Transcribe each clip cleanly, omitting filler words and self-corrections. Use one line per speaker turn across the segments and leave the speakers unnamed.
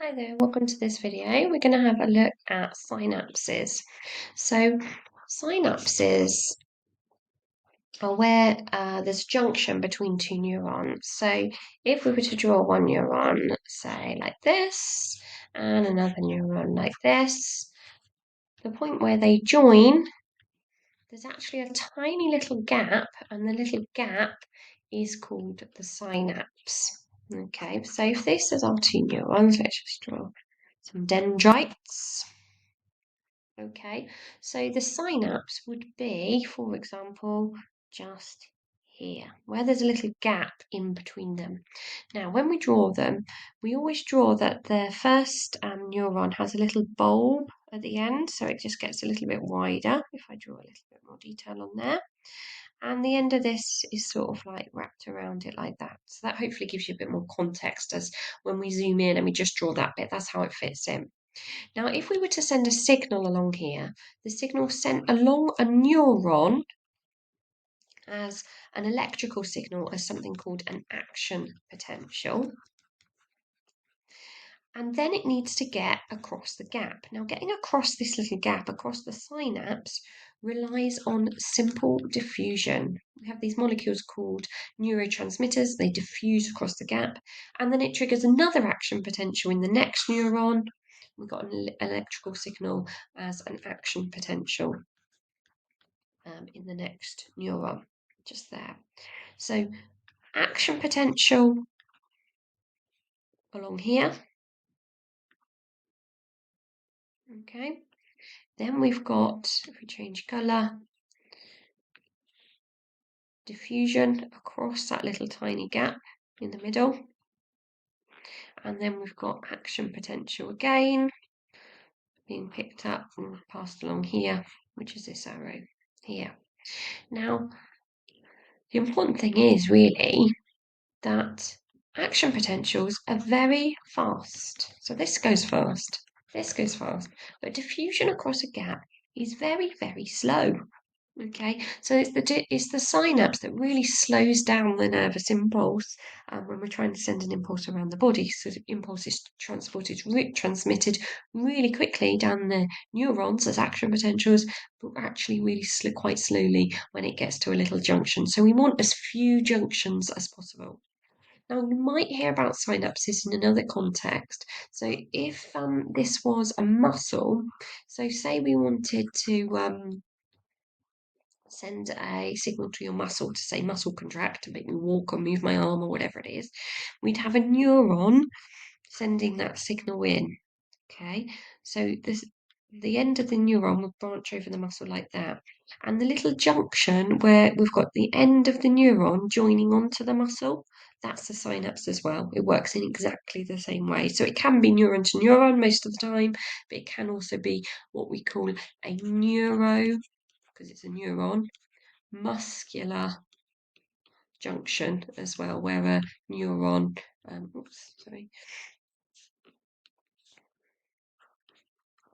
Hi there, welcome to this video. We're going to have a look at synapses. So synapses are where there's a junction between two neurons. So if we were to draw one neuron, say like this, and another neuron like this, the point where they join, there's actually a tiny little gap, and the little gap is called the synapse. Okay, so if this is our two neurons, let's just draw some dendrites. Okay, so the synapse would be, for example, just here, where there's a little gap in between them. Now, when we draw them, we always draw that the first neuron has a little bulb at the end, so it just gets a little bit wider. If I draw a little bit more detail on there. And the end of this is sort of like wrapped around it like that. So that hopefully gives you a bit more context as when we zoom in and we just draw that bit, that's how it fits in. Now, if we were to send a signal along here, the signal sent along a neuron as an electrical signal as something called an action potential. And then it needs to get across the gap. Now, getting across this little gap, across the synapse, relies on simple diffusion. We have these molecules called neurotransmitters. They diffuse across the gap, and then it triggers another action potential in the next neuron. We've got an electrical signal as an action potential in the next neuron, just there. So action potential along here. Okay. Then we've got, if we change colour, diffusion across that little tiny gap in the middle. And then we've got action potential again, being picked up and passed along here, which is this arrow here. Now, the important thing is really that action potentials are very fast. So this goes fast, but diffusion across a gap is very, very slow. Okay, so it's the synapse that really slows down the nervous impulse when we're trying to send an impulse around the body. So the impulse is transmitted really quickly down the neurons as action potentials, but actually really quite slowly when it gets to a little junction. So we want as few junctions as possible. Now, you might hear about synapses in another context. So if this was a muscle, so say we wanted to send a signal to your muscle to say muscle contract to make me walk or move my arm or whatever it is, we'd have a neuron sending that signal in. Okay, so the end of the neuron will branch over the muscle like that. And the little junction where we've got the end of the neuron joining onto the muscle, that's the synapse as well. It works in exactly the same way. So it can be neuron to neuron most of the time, but it can also be what we call a because it's a neuron, muscular junction as well, where a neuron,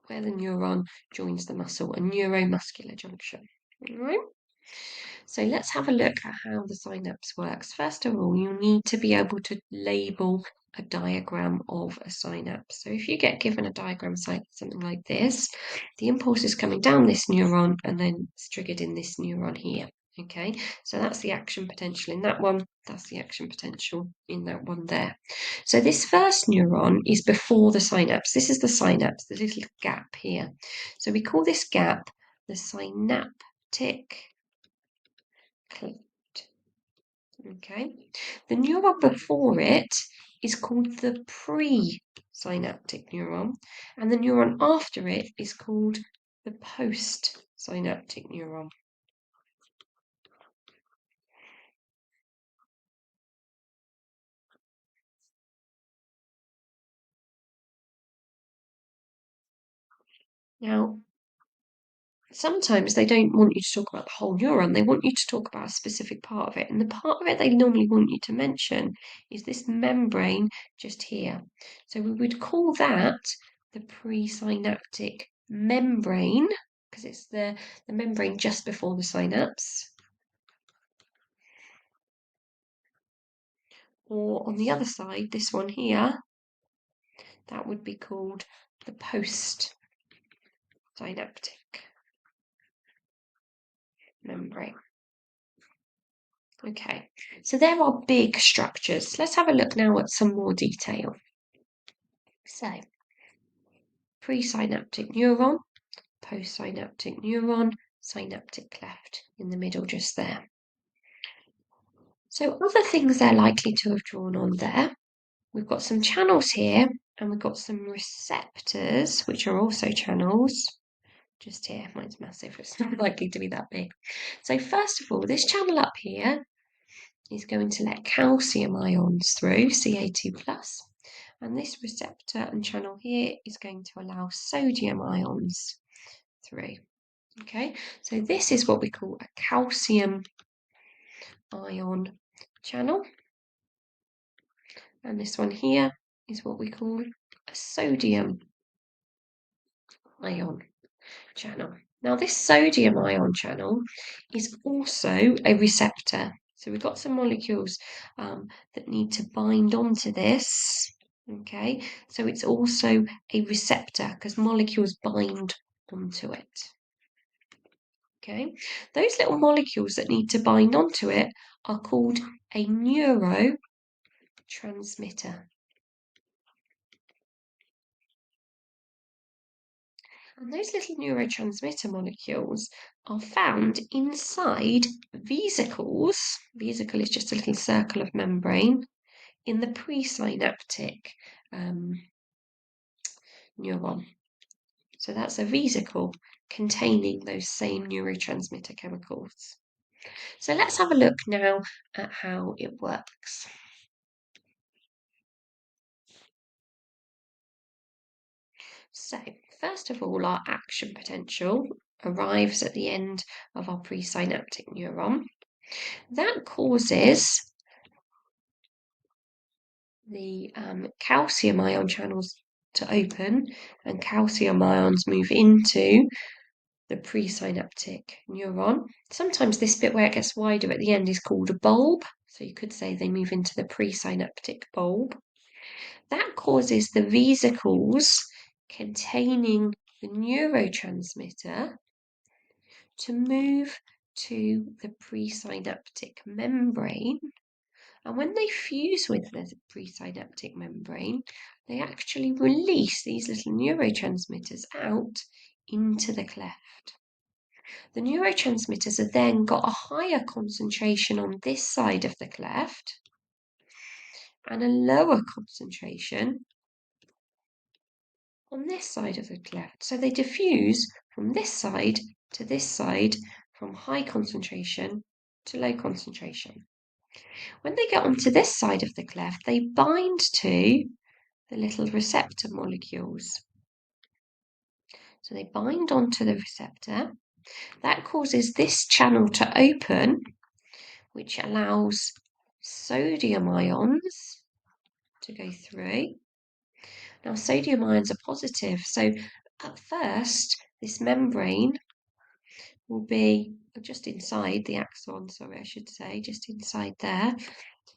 where the neuron joins the muscle, a neuromuscular junction. All right. So let's have a look at how the synapse works. First of all, you need to be able to label a diagram of a synapse. So if you get given a diagram something like this, the impulse is coming down this neuron and then it's triggered in this neuron here. Okay, so that's the action potential in that one. That's the action potential in that one there. So this first neuron is before the synapse. This is the synapse, the little gap here. So we call this gap the synaptic cleft. Okay, the neuron before it is called the presynaptic neuron, and the neuron after it is called the postsynaptic neuron. Now, sometimes they don't want you to talk about the whole neuron, they want you to talk about a specific part of it. And the part of it they normally want you to mention is this membrane just here. So we would call that the presynaptic membrane, because it's the membrane just before the synapse. Or on the other side, this one here, that would be called the post-synaptic membrane. Okay, so there are big structures. Let's have a look now at some more detail. So, presynaptic neuron, postsynaptic neuron, synaptic cleft in the middle just there. So other things they're likely to have drawn on there, we've got some channels here and we've got some receptors, which are also channels. Just here, mine's massive, it's not likely to be that big. So first of all, this channel up here is going to let calcium ions through, Ca2+, and this receptor and channel here is going to allow sodium ions through. Okay, so this is what we call a calcium ion channel, and this one here is what we call a sodium ion channel. Now this sodium ion channel is also a receptor. So we've got some molecules that need to bind onto this. Okay, so it's also a receptor because molecules bind onto it. Okay, those little molecules that need to bind onto it are called a neurotransmitter. And those little neurotransmitter molecules are found inside vesicles. Vesicle is just a little circle of membrane in the presynaptic neuron. So that's a vesicle containing those same neurotransmitter chemicals. So let's have a look now at how it works. So first of all, our action potential arrives at the end of our presynaptic neuron. That causes the calcium ion channels to open and calcium ions move into the presynaptic neuron. Sometimes this bit where it gets wider at the end is called a bulb. So you could say they move into the presynaptic bulb. That causes the vesicles containing the neurotransmitter to move to the presynaptic membrane. And when they fuse with the presynaptic membrane, they actually release these little neurotransmitters out into the cleft. The neurotransmitters have then got a higher concentration on this side of the cleft and a lower concentration on this side of the cleft. So they diffuse from this side to this side, from high concentration to low concentration. When they get onto this side of the cleft, they bind to the little receptor molecules. So they bind onto the receptor. That causes this channel to open, which allows sodium ions to go through. Now, sodium ions are positive, so at first, this membrane will be just inside the axon, just inside there,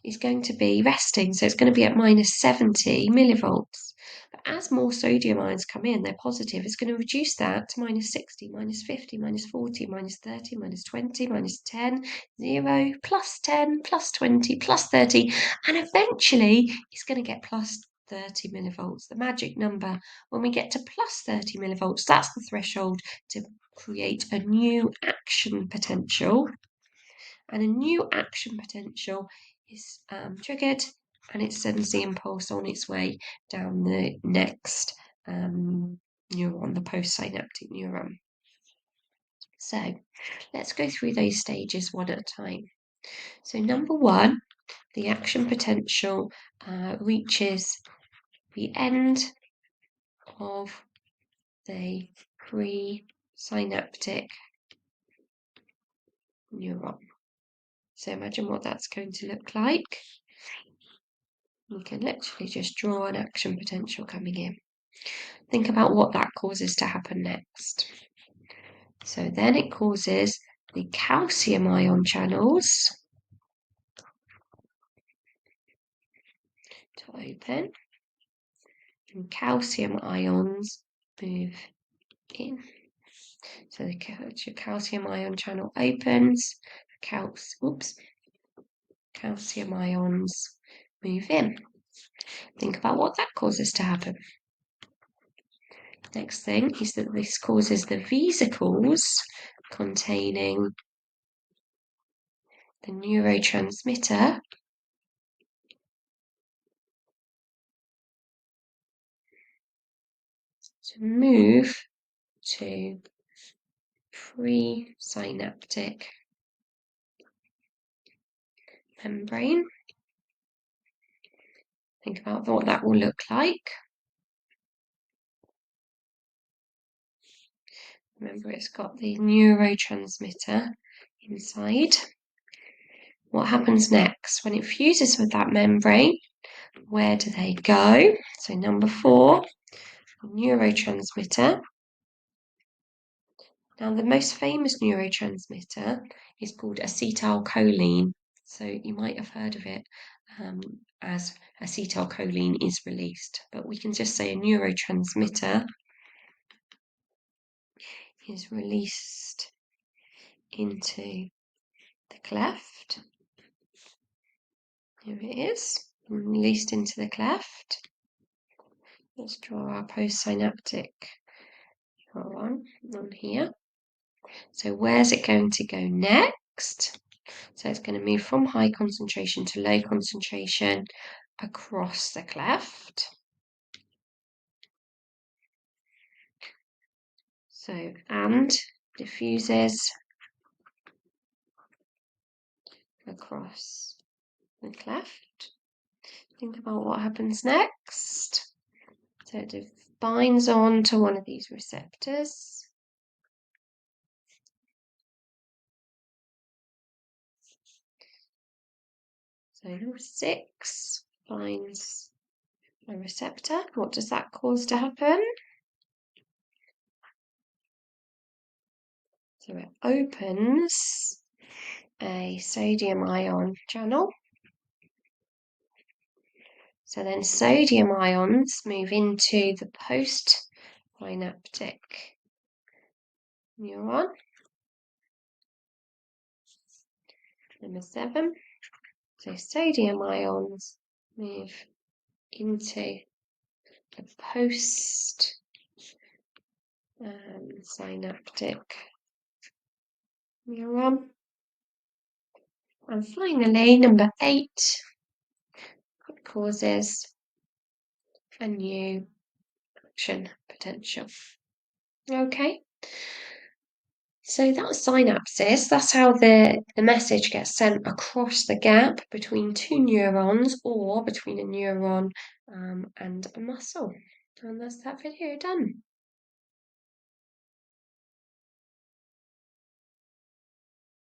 is going to be resting. So it's going to be at minus 70 millivolts. But as more sodium ions come in, they're positive, it's going to reduce that to minus 60, minus 50, minus 40, minus 30, minus 20, minus 10, 0, plus 10, plus 20, plus 30, and eventually it's going to get plus 30 millivolts, the magic number. When we get to plus 30 millivolts, that's the threshold to create a new action potential. And a new action potential is triggered, and it sends the impulse on its way down the next neuron, the postsynaptic neuron. So let's go through those stages one at a time. So number one, the action potential reaches the end of the presynaptic neuron. So imagine what that's going to look like. We can literally just draw an action potential coming in. Think about what that causes to happen next. So then it causes the calcium ion channels to open. and calcium ions move in. So the calcium ion channel opens, calcium ions move in. Think about what that causes to happen. Next thing is that this causes the vesicles containing the neurotransmitter to move to presynaptic membrane. Think about what that will look like. Remember, it's got the neurotransmitter inside. What happens next? When it fuses with that membrane, where do they go? So number 4, neurotransmitter. Now, the most famous neurotransmitter is called acetylcholine. So you might have heard of it as acetylcholine is released, but we can just say a neurotransmitter is released into the cleft. Here it is, released into the cleft. Let's draw our postsynaptic neuron on here. So where's it going to go next? So it's going to move from high concentration to low concentration across the cleft. So, and diffuses across the cleft. Think about what happens next. So it binds on to one of these receptors. So number 6 binds a receptor. What does that cause to happen? So it opens a sodium ion channel. So then sodium ions move into the postsynaptic neuron. Number 7. So sodium ions move into the postsynaptic neuron. And finally, number 8 causes a new action potential. Okay. So that's synapses. That's how the message gets sent across the gap between 2 neurons or between a neuron and a muscle. And that's that video done.